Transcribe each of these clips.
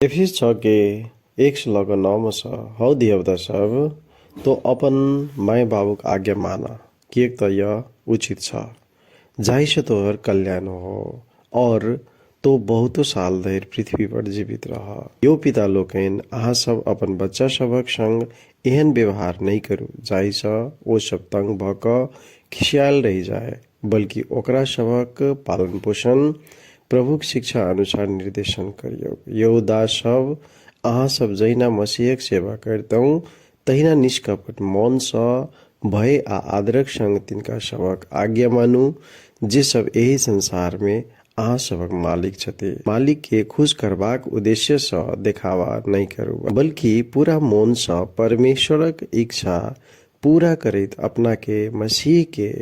Aphis छ के 1:9 में छ हौ देवता सब तो अपन माय बाबुक आज्ञा माना किएक त यह उचित छ जाहिसे तोहर कल्याण हो और तो बहुतो साल धरि पृथ्वी पर जीवित रह। यो पिता लोकनि अहाँ सब अपन बच्चा सबक संग एहन व्यवहार नहीं करू जाहिसँ ओ सब तंग भ क खिसियाल रहि जाए, बल्कि ओकरा सबक पालन पोषण प्रभुक शिक्षा अनुसार निर्देशन करियो। यो दास सब अहाँ सब जहिना मसीहक सेवा करतौ तहिना निष्कपट मन सँ भय आ आदरक संग तिनका सबक आज्ञा मानू जे सब एही संसार में अहाँ सबक मालिक छथि। मालिक के खुश करबाक उद्देश्य सँ देखावा नहीं करू, बल्कि पूरा मन सँ परमेश्वरक इच्छा पूरा करैत अपना के मसीह के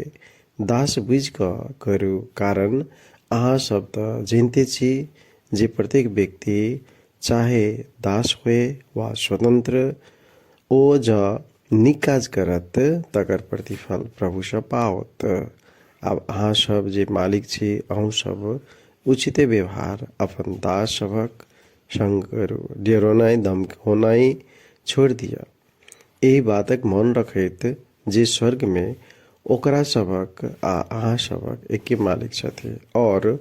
दास बुझ क करू। कारण अहाँ सब त जनिते छी जे प्रत्येक व्यक्ति चाहे दास होए वा स्वतंत्र ओ ज नीक काज करत तकर प्रतिफल प्रभु सँ पाओत। अब अहाँ सब जे मालिक छी अहूँ सब उचिते व्यवहार अपन दास सबक संग करू, डेरोनाई धमकाउनाई छोड़ दिया। एही बातक मन रखैत जे स्वर्ग में ओकरा सबक आ अहाँ सबक एके मालिक छथि और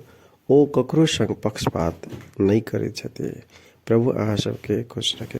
ओ ककरो संग पक्षपात नहीं करैत छथि। प्रभु अहाँ सबके खुश रखे।